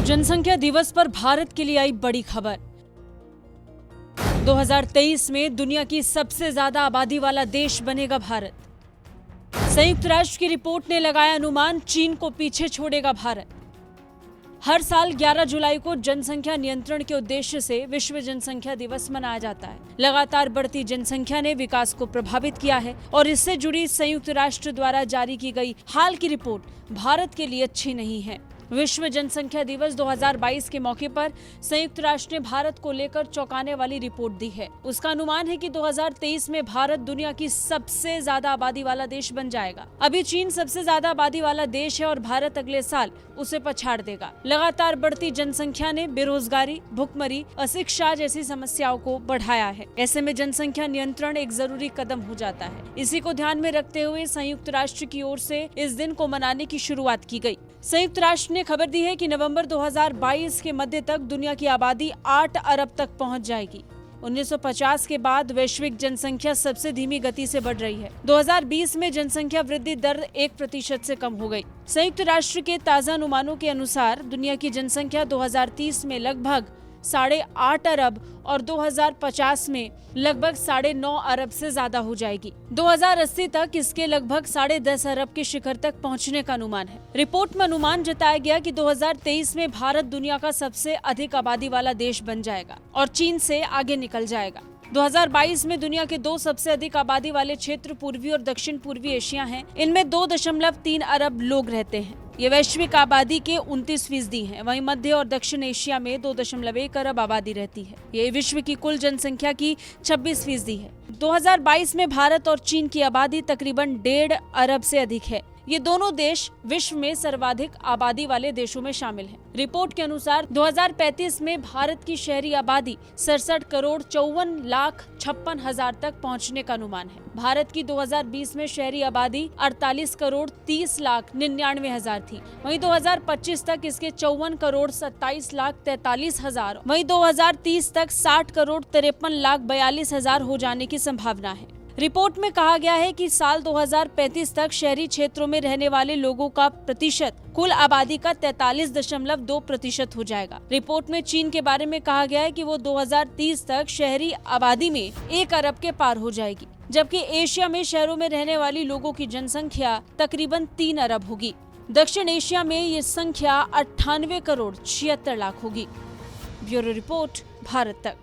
जनसंख्या दिवस पर भारत के लिए आई बड़ी खबर। 2023 में दुनिया की सबसे ज्यादा आबादी वाला देश बनेगा भारत। संयुक्त राष्ट्र की रिपोर्ट ने लगाया अनुमान, चीन को पीछे छोड़ेगा भारत। हर साल 11 जुलाई को जनसंख्या नियंत्रण के उद्देश्य से विश्व जनसंख्या दिवस मनाया जाता है। लगातार बढ़ती जनसंख्या ने विकास को प्रभावित किया है और इससे जुड़ी संयुक्त राष्ट्र द्वारा जारी की गई हाल की रिपोर्ट भारत के लिए अच्छी नहीं है। विश्व जनसंख्या दिवस 2022 के मौके पर संयुक्त राष्ट्र ने भारत को लेकर चौंकाने वाली रिपोर्ट दी है। उसका अनुमान है कि 2023 में भारत दुनिया की सबसे ज्यादा आबादी वाला देश बन जाएगा। अभी चीन सबसे ज्यादा आबादी वाला देश है और भारत अगले साल उसे पछाड़ देगा। लगातार बढ़ती जनसंख्या ने बेरोजगारी, भुखमरी, अशिक्षा जैसी समस्याओं को बढ़ाया है। ऐसे में जनसंख्या नियंत्रण एक जरूरी कदम हो जाता है। इसी को ध्यान में रखते हुए संयुक्त राष्ट्र की ओर से इस दिन को मनाने की शुरुआत की गई। संयुक्त राष्ट्र ने खबर दी है कि नवंबर 2022 के मध्य तक दुनिया की आबादी 8 अरब तक पहुंच जाएगी। 1950 के बाद वैश्विक जनसंख्या सबसे धीमी गति से बढ़ रही है। 2020 में जनसंख्या वृद्धि दर 1% से कम हो गई। संयुक्त राष्ट्र के ताजा अनुमानों के अनुसार दुनिया की जनसंख्या 2030 में लगभग 8.5 अरब और 2050 में लगभग 9.5 अरब से ज्यादा हो जाएगी। 2080 तक इसके लगभग 10.5 अरब के शिखर तक पहुंचने का अनुमान है। रिपोर्ट में अनुमान जताया गया कि 2023 में भारत दुनिया का सबसे अधिक आबादी वाला देश बन जाएगा और चीन से आगे निकल जाएगा। 2022 में दुनिया के 2 सबसे अधिक आबादी वाले क्षेत्र पूर्वी और दक्षिण पूर्वी एशिया हैं। इनमें 2.3 अरब लोग रहते हैं। ये वैश्विक आबादी के 29% हैं। वहीं मध्य और दक्षिण एशिया में 2.1 अरब आबादी रहती है। ये विश्व की कुल जनसंख्या की 26% है। 2022 में भारत और चीन की आबादी तकरीबन 1.5 अरब से अधिक है। ये दोनों देश विश्व में सर्वाधिक आबादी वाले देशों में शामिल हैं। रिपोर्ट के अनुसार 2035 में भारत की शहरी आबादी 67 करोड़ 54,56,000 तक पहुंचने का अनुमान है। भारत की 2020 में शहरी आबादी 48 करोड़ 30,99,000 थी। वहीं 2025 तक इसके 54 करोड़ 27,43,000, वहीं 2030 तक 60 करोड़ 53,42,000 हो जाने की संभावना है। रिपोर्ट में कहा गया है कि साल 2035 तक शहरी क्षेत्रों में रहने वाले लोगों का प्रतिशत कुल आबादी का 43.2% हो जाएगा। रिपोर्ट में चीन के बारे में कहा गया है कि वो 2030 तक शहरी आबादी में 1 अरब के पार हो जाएगी, जबकि एशिया में शहरों में रहने वाली लोगों की जनसंख्या तकरीबन 3 अरब होगी। दक्षिण एशिया में ये संख्या 98 करोड़ 76 लाख होगी। ब्यूरो रिपोर्ट, भारत तक।